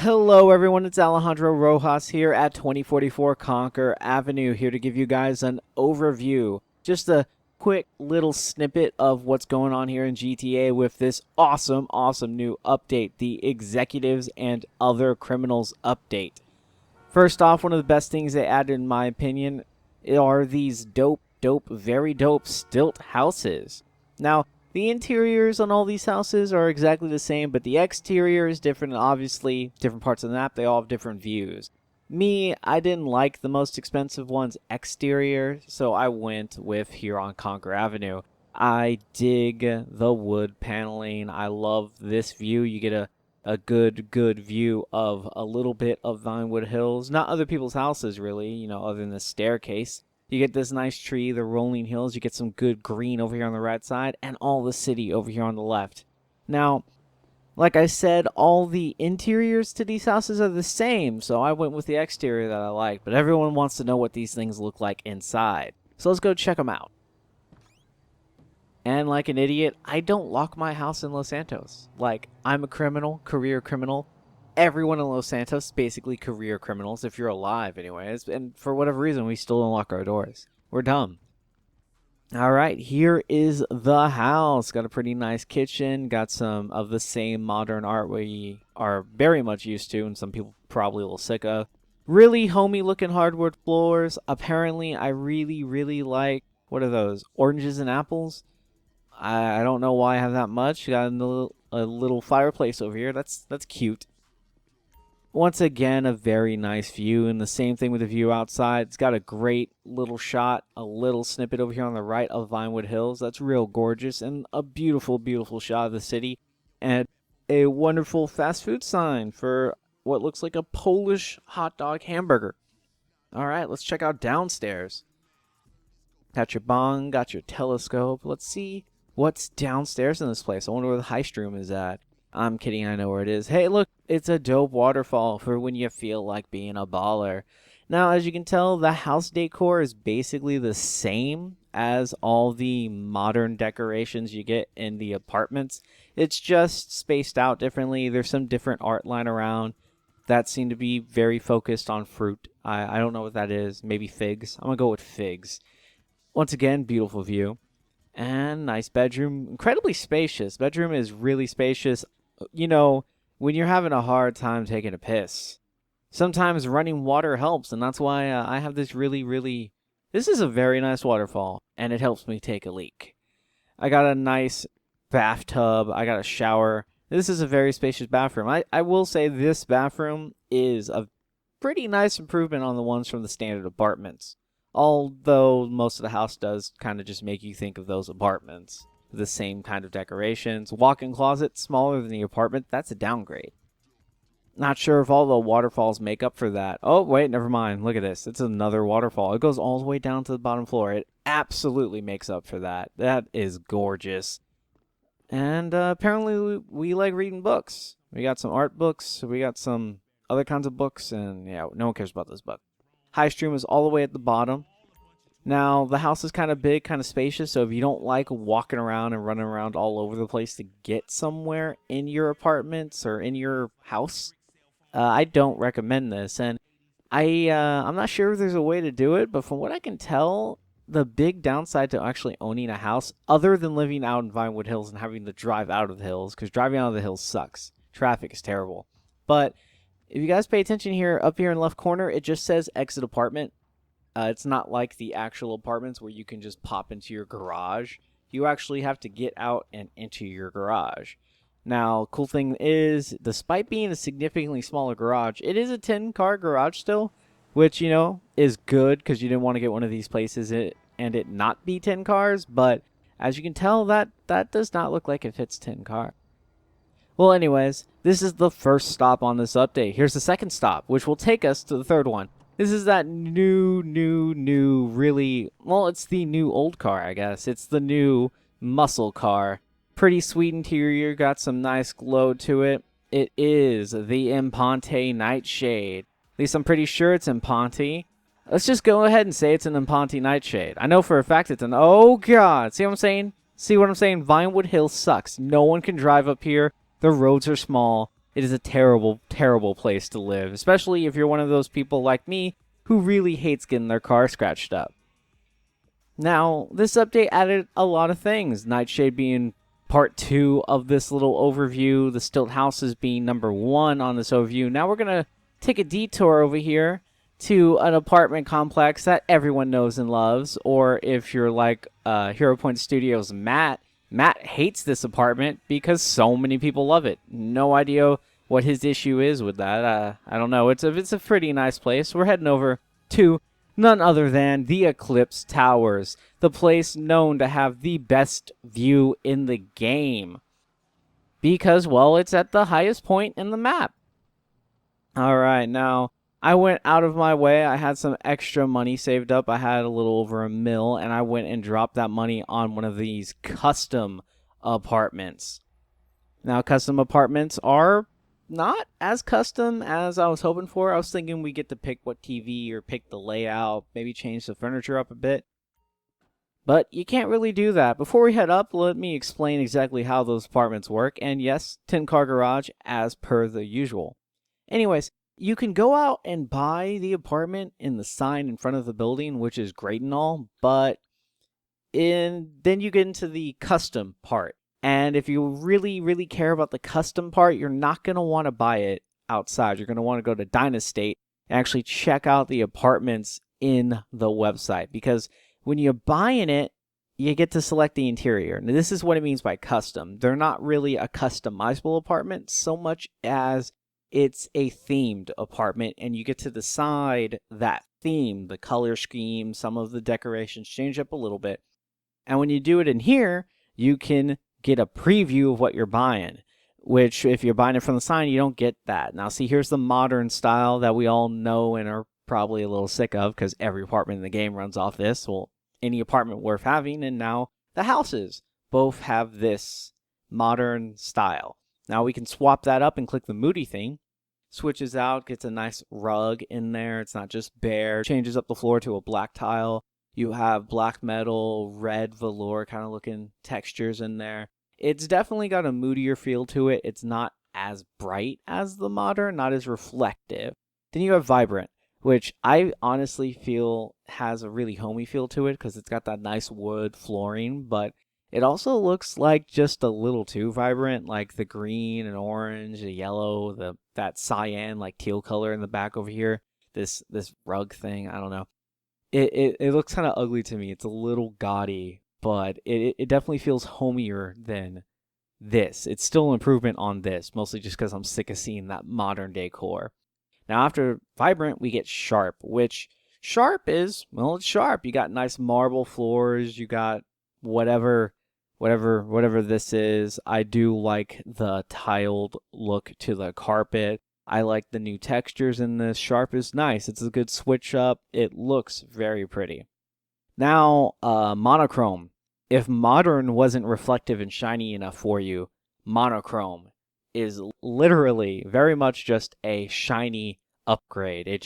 Hello everyone, it's Alejandro Rojas here at 2044 Conquer Avenue, here to give you guys an overview. Just a quick little snippet of what's going on here in GTA with this awesome new update, the Executives and Other Criminals update. First off, one of the best things they added in my opinion are these very dope stilt houses. Now, the interiors on all these houses are exactly the same, but the exterior is different. Obviously, different parts of the map, they all have different views. Me, I didn't like the most expensive one's exterior, so I went with here on Conquer Avenue. I dig the wood paneling. I love this view. You get a good view of a little bit of Vinewood Hills. Not other people's houses, really, other than the staircase. You get this nice tree, the rolling hills. You get some good green over here on the right side, and all the city over here on the left. Now, like I said, all the interiors to these houses are the same, so I went with the exterior that I like. But everyone wants to know what these things look like inside. So let's go check them out. And like an idiot, I don't lock my house in Los Santos. Like, I'm a criminal, career criminal. Everyone in Los Santos is basically career criminals, if you're alive anyways, and for whatever reason, we still don't lock our doors. We're dumb. Alright, here is the house. Got a pretty nice kitchen, got some of the same modern art we are very much used to, and some people probably a little sick of. Really homey looking hardwood floors. Apparently, I really like, what are those, oranges and apples? I don't know why I have that much. Got a little fireplace over here, that's cute. Once again, a very nice view, and the same thing with the view outside. It's got a great little shot, a little snippet over here on the right of Vinewood Hills. That's real gorgeous, and a beautiful shot of the city. And a wonderful fast food sign for what looks like a Polish hot dog hamburger. All right, let's check out downstairs. Got your bong, got your telescope. Let's see what's downstairs in this place. I wonder where the heist room is at. I'm kidding, I know where it is. Hey, look, it's a dope waterfall for when you feel like being a baller. Now, as you can tell, the house decor is basically the same as all the modern decorations you get in the apartments. It's just spaced out differently. There's some different art line around that seem to be very focused on fruit. I don't know what that is. Maybe figs. I'm going to go with figs. Once again, beautiful view. And nice bedroom. Incredibly spacious. Bedroom is really spacious. When you're having a hard time taking a piss, sometimes running water helps, and that's why I have this this is a very nice waterfall, and it helps me take a leak. I got a nice bathtub. I got a shower. This is a very spacious bathroom. I will say this bathroom is a pretty nice improvement on the ones from the standard apartments, although most of the house does kind of just make you think of those apartments. The same kind of decorations. Walk-in closet, smaller than the apartment. That's a downgrade. Not sure if all the waterfalls make up for that. Oh, wait, never mind. Look at this. It's another waterfall. It goes all the way down to the bottom floor. It absolutely makes up for that. That is gorgeous. And apparently we like reading books. We got some art books. We got some other kinds of books. And yeah, no one cares about this book. Heist room is all the way at the bottom. Now, the house is kind of big, kind of spacious, so if you don't like walking around and running around all over the place to get somewhere in your apartments or in your house, I don't recommend this. And I'm not sure if there's a way to do it, but from what I can tell, the big downside to actually owning a house, other than living out in Vinewood Hills and having to drive out of the hills, because driving out of the hills sucks. Traffic is terrible. But if you guys pay attention here, up here in the left corner, it just says exit apartment. It's not like the actual apartments where you can just pop into your garage. You actually have to get out and into your garage. Now, cool thing is, despite being a significantly smaller garage, it is a 10-car garage still, which, is good because you didn't want to get one of these places and it not be 10 cars. But as you can tell, that does not look like it fits 10 cars. Well, anyways, this is the first stop on this update. Here's the second stop, which will take us to the third one. This is that new, really, well, it's the new old car, I guess. It's the new muscle car. Pretty sweet interior, got some nice glow to it. It is the Imponte Nightshade. At least I'm pretty sure it's Imponte. Let's just go ahead and say it's an Imponte Nightshade. I know for a fact it's an, oh god, see what I'm saying? See what I'm saying? Vinewood Hills sucks. No one can drive up here. The roads are small. It is a terrible, terrible place to live, especially if you're one of those people like me who really hates getting their car scratched up. Now, this update added a lot of things, Nightshade being part 2 of this little overview, the stilt houses being number 1 on this overview. Now we're going to take a detour over here to an apartment complex that everyone knows and loves, or if you're like Heropoint Studios' Matt hates this apartment because so many people love it. No idea what his issue is with that. I don't know. It's a pretty nice place. We're heading over to none other than the Eclipse Towers, the place known to have the best view in the game. Because, well, it's at the highest point in the map. Alright, now, I went out of my way. I had some extra money saved up. I had a little over $1 million, and I went and dropped that money on one of these custom apartments. Now, custom apartments are not as custom as I was hoping for. I was thinking we get to pick what TV or pick the layout, maybe change the furniture up a bit. But you can't really do that. Before we head up, let me explain exactly how those apartments work. And yes, 10-car garage as per the usual. Anyways, you can go out and buy the apartment in the sign in front of the building, which is great and all, but then you get into the custom part. And if you really, really care about the custom part, you're not going to want to buy it outside. You're going to want to go to Dynastate and actually check out the apartments in the website. Because when you're buying it, you get to select the interior. Now, this is what it means by custom. They're not really a customizable apartment so much as it's a themed apartment. And you get to decide that theme, the color scheme, some of the decorations change up a little bit. And when you do it in here, you can get a preview of what you're buying, which if you're buying it from the sign, you don't get that. Now, see, here's the modern style that we all know and are probably a little sick of because every apartment in the game runs off this. Well, any apartment worth having, and now the houses both have this modern style. Now we can swap that up and click the Moody thing. Switches out, gets a nice rug in there. It's not just bare. Changes up the floor to a black tile. You have black metal, red velour kind of looking textures in there. It's definitely got a moodier feel to it. It's not as bright as the modern, not as reflective. Then you have Vibrant, which I honestly feel has a really homey feel to it because it's got that nice wood flooring, but it also looks like just a little too vibrant, like the green and orange, the yellow, that cyan, like teal color in the back over here. This rug thing, I don't know. It looks kind of ugly to me. It's a little gaudy, but it definitely feels homier than this. It's still an improvement on this, mostly just because I'm sick of seeing that modern decor. Now, after Vibrant, we get Sharp, which Sharp is, well, it's sharp. You got nice marble floors. You got whatever this is. I do like the tiled look to the carpet. I like the new textures in this. Sharp is nice. It's a good switch up. It looks very pretty. Now, monochrome. If modern wasn't reflective and shiny enough for you, monochrome is literally very much just a shiny upgrade. It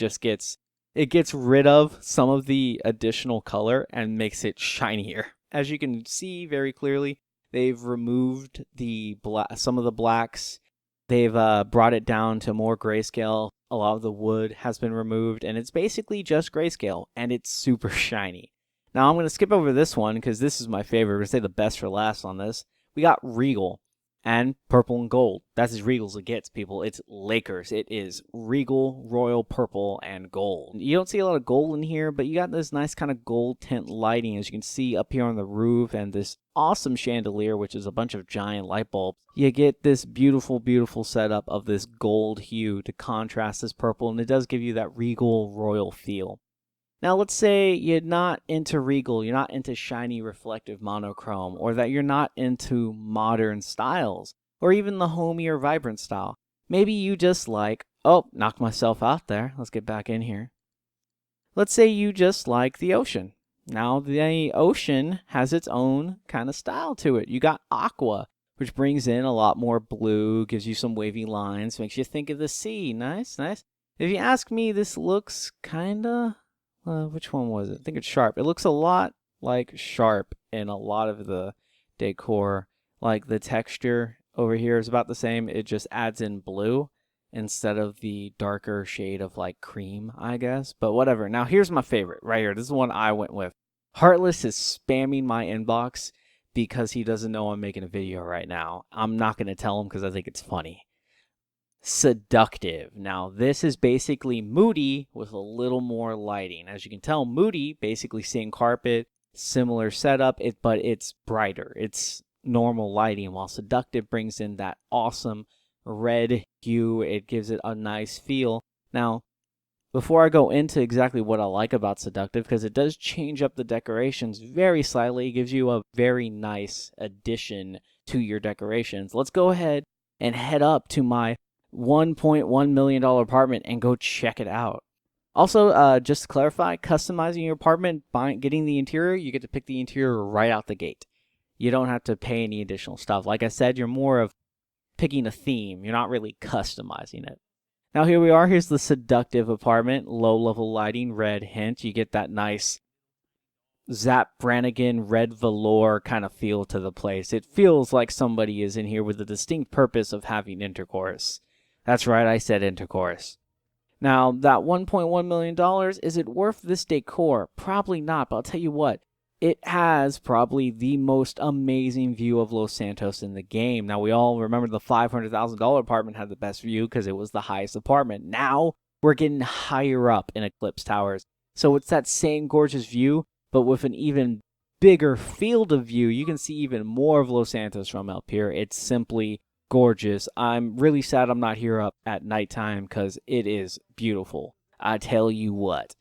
gets rid of some of the additional color and makes it shinier. As you can see very clearly, they've removed some of the blacks. They've brought it down to more grayscale. A lot of the wood has been removed, and it's basically just grayscale, and it's super shiny. Now, I'm going to skip over this one because this is my favorite. We're going to say the best for last on this. We got Regal and purple and gold. That's as regal as it gets, people. It's Lakers. It is Regal, Royal, purple, and gold. You don't see a lot of gold in here, but you got this nice kind of gold tint lighting, as you can see up here on the roof, and this awesome chandelier, which is a bunch of giant light bulbs. You get this beautiful, beautiful setup of this gold hue to contrast this purple, and it does give you that regal, royal feel. Now, let's say you're not into regal, you're not into shiny, reflective monochrome, or that you're not into modern styles, or even the homey or vibrant style. Maybe you just like, oh, knocked myself out there. Let's get back in here. Let's say you just like the ocean. Now, the ocean has its own kind of style to it. You got aqua, which brings in a lot more blue, gives you some wavy lines, makes you think of the sea. Nice, nice. If you ask me, this looks kind of... which one was it? I think it's Sharp. It looks a lot like Sharp in a lot of the decor, like the texture over here is about the same. It just adds in blue instead of the darker shade of like cream, I guess. But whatever. Now here's my favorite right here. This is the one I went with. Heartless is spamming my inbox because he doesn't know I'm making a video right now. I'm not going to tell him because I think it's funny. Seductive. Now this is basically Moody with a little more lighting. As you can tell, Moody, basically same carpet, similar setup, but it's brighter. It's normal lighting, while Seductive brings in that awesome red hue. It gives it a nice feel. Now, before I go into exactly what I like about Seductive, because it does change up the decorations very slightly, it gives you a very nice addition to your decorations. Let's go ahead and head up to my $1.1 million apartment and go check it out. Also, just to clarify, customizing your apartment, getting the interior, you get to pick the interior right out the gate. You don't have to pay any additional stuff. Like I said, you're more of picking a theme. You're not really customizing it. Now here we are. Here's the Seductive apartment. Low-level lighting, red hint. You get that nice Zap Brannigan red velour kind of feel to the place. It feels like somebody is in here with the distinct purpose of having intercourse. That's right, I said intercourse. Now, that $1.1 million, is it worth this decor? Probably not, but I'll tell you what. It has probably the most amazing view of Los Santos in the game. Now, we all remember the $500,000 apartment had the best view because it was the highest apartment. Now, we're getting higher up in Eclipse Towers. So it's that same gorgeous view, but with an even bigger field of view. You can see even more of Los Santos from up here. It's simply gorgeous. I'm really sad I'm not here up at nighttime because it is beautiful. I tell you what.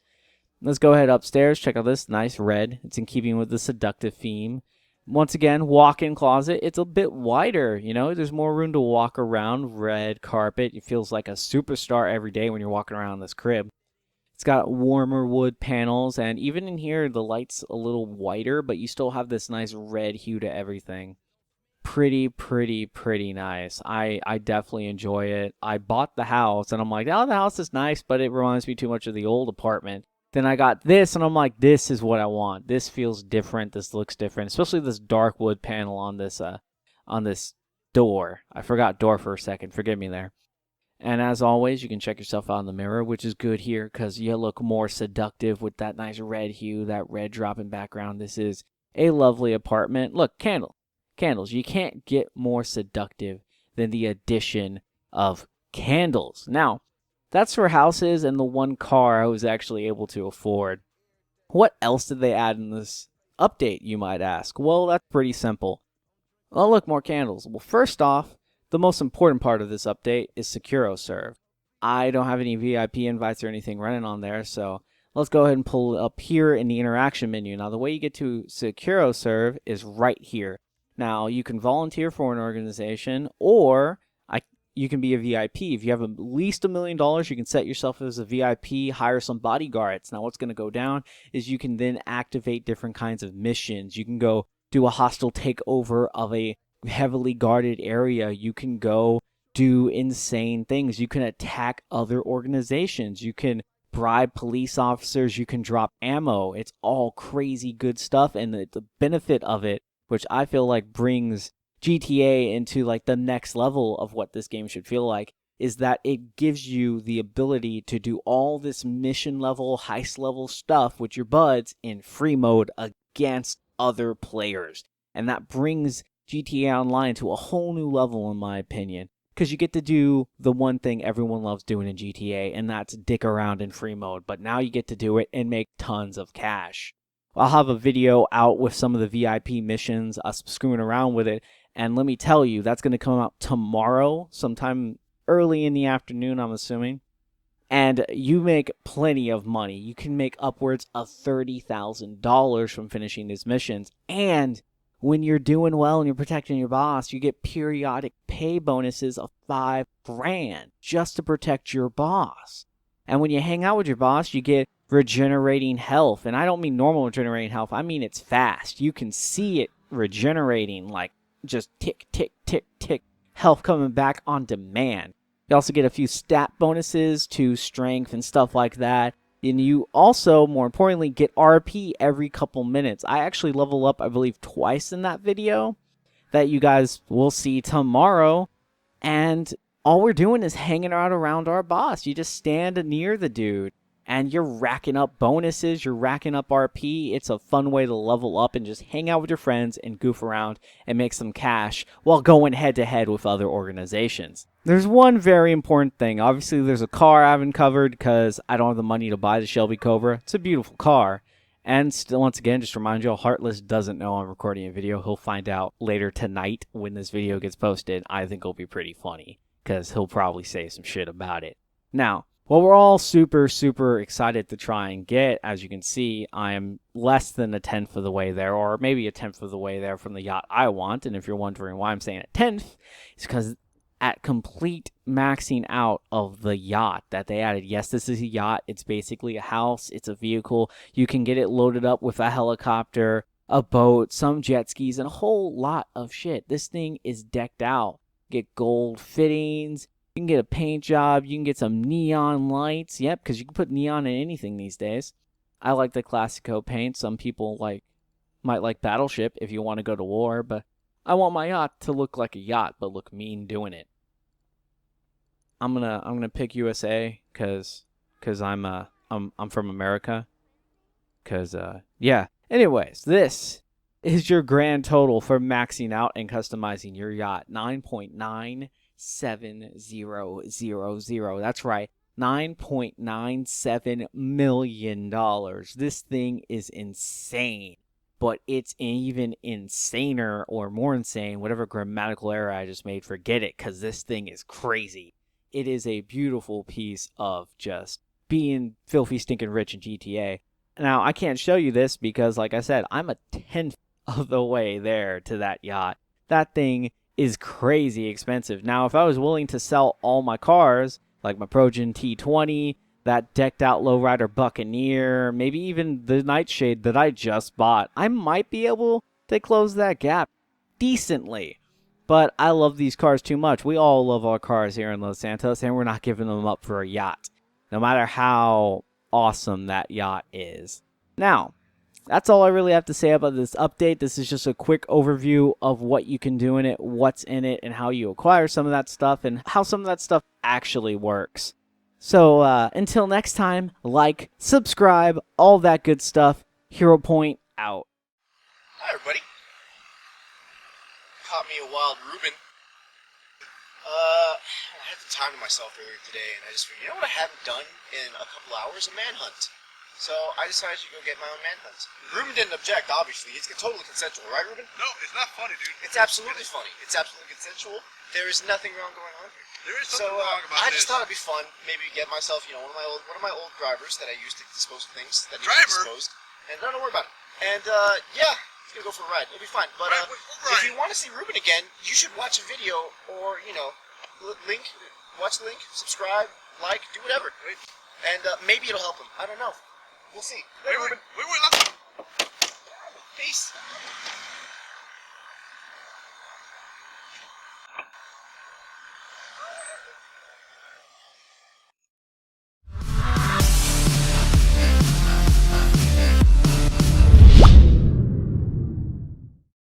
Let's go ahead upstairs. Check out this nice red. It's in keeping with the Seductive theme. Once again, walk-in closet. It's a bit wider, you know. There's more room to walk around. Red carpet. It feels like a superstar every day when you're walking around this crib. It's got warmer wood panels, and even in here, the light's a little whiter, but you still have this nice red hue to everything. Pretty nice. I definitely enjoy it. I bought the house, and I'm like, oh, the house is nice, but it reminds me too much of the old apartment. Then I got this, and I'm like, this is what I want. This feels different. This looks different, especially this dark wood panel on this door. I forgot door for a second. Forgive me there. And as always, you can check yourself out in the mirror, which is good here because you look more seductive with that nice red hue, that red drop in background. This is a lovely apartment. Look, candles. You can't get more seductive than the addition of candles. Now, that's for houses and the one car I was actually able to afford. What else did they add in this update, you might ask? Well, that's pretty simple. Oh, look, more candles. Well, first off, the most important part of this update is SecuroServe. I don't have any VIP invites or anything running on there, so let's go ahead and pull it up here in the interaction menu. Now, the way you get to SecuroServe is right here. Now, you can volunteer for an organization, or you can be a VIP. If you have at least $1 million, you can set yourself as a VIP, hire some bodyguards. Now, what's going to go down is you can then activate different kinds of missions. You can go do a hostile takeover of a heavily guarded area. You can go do insane things. You can attack other organizations. You can bribe police officers. You can drop ammo. It's all crazy good stuff, and the benefit of it, which I feel like brings GTA into like the next level of what this game should feel like, is that it gives you the ability to do all this mission level, heist level stuff with your buds in free mode against other players. And that brings GTA Online to a whole new level, in my opinion, because you get to do the one thing everyone loves doing in GTA, and that's dick around in free mode. But now you get to do it and make tons of cash. I'll have a video out with some of the VIP missions, us screwing around with it. And let me tell you, that's going to come out tomorrow, sometime early in the afternoon, I'm assuming. And you make plenty of money. You can make upwards of $30,000 from finishing these missions. And when you're doing well and you're protecting your boss, you get periodic pay bonuses of $5,000 just to protect your boss. And when you hang out with your boss, you get regenerating health. And I don't mean normal regenerating health. I mean it's fast. You can see it regenerating, like just tick, tick, tick, tick. Health coming back on demand. You also get a few stat bonuses to strength and stuff like that. And you also, more importantly, get RP every couple minutes. I actually level up, I believe, twice in that video. that you guys will see tomorrow. And all we're doing is hanging out around our boss. You just stand near the dude and you're racking up bonuses. You're racking up RP. It's a fun way to level up and just hang out with your friends and goof around and make some cash while going head to head with other organizations. There's one very important thing. Obviously, there's a car I haven't covered because I don't have the money to buy the Shelby Cobra. It's a beautiful car. And still, once again, just remind you, Heartless doesn't know I'm recording a video. He'll find out later tonight when this video gets posted. I think it'll be pretty funny because he'll probably say some shit about it. Now, what we're all super, super excited to try and get, as you can see, I am less than a tenth of the way there, or maybe a tenth of the way there from the yacht I want. And if you're wondering why I'm saying a tenth, it's because at complete maxing out of the yacht that they added. Yes, this is a yacht. It's basically a house. It's a vehicle. You can get it loaded up with a helicopter, a boat, some jet skis, and a whole lot of shit. This thing is decked out. Get gold fittings. You can get a paint job. You can get some neon lights. Yep, because you can put neon in anything these days. I like the Classico paint. Some people might like Battleship if you want to go to war, but I want my yacht to look like a yacht, but look mean doing it. I'm gonna pick USA because I'm from America. Yeah. Anyways, this is your grand total for maxing out and customizing your yacht. $9.97000. That's right. $9.97 million. This thing is insane. But it's even insaner or more insane, whatever grammatical error I just made, forget it, because this thing is crazy. It is a beautiful piece of just being filthy, stinking rich in GTA. Now, I can't show you this because, like I said, I'm a tenth of the way there to that yacht. That thing is crazy expensive. Now, if I was willing to sell all my cars, like my Progen T20, that decked out lowrider Buccaneer, maybe even the Nightshade that I just bought, I might be able to close that gap decently. But I love these cars too much. We all love our cars here in Los Santos, and we're not giving them up for a yacht, no matter how awesome that yacht is. Now, that's all I really have to say about this update. This is just a quick overview of what you can do in it, what's in it, and how you acquire some of that stuff, and how some of that stuff actually works. So, until next time, like, subscribe, all that good stuff. Heropoint out. Hi, everybody. Caught me a wild Reuben. I had the time to myself earlier today, and I just figured, you know what I haven't done in a couple hours? A manhunt. So I decided to go get my own manhunt. Reuben didn't object, obviously. It's totally consensual, right, Reuben? No, it's not funny, dude. It's absolutely funny. It's absolutely consensual. There is nothing wrong going on here. There is something wrong about I this. just thought it'd be fun, maybe get myself, one of my old drivers that I used to dispose of things that need to be disposed. And don't worry about it. And yeah, it's gonna go for a ride. It'll be fine. But if you want to see Reuben again, you should watch a video or watch the link, subscribe, like, do whatever. And maybe it'll help him. I don't know. We'll see. Wait, let's go. Peace.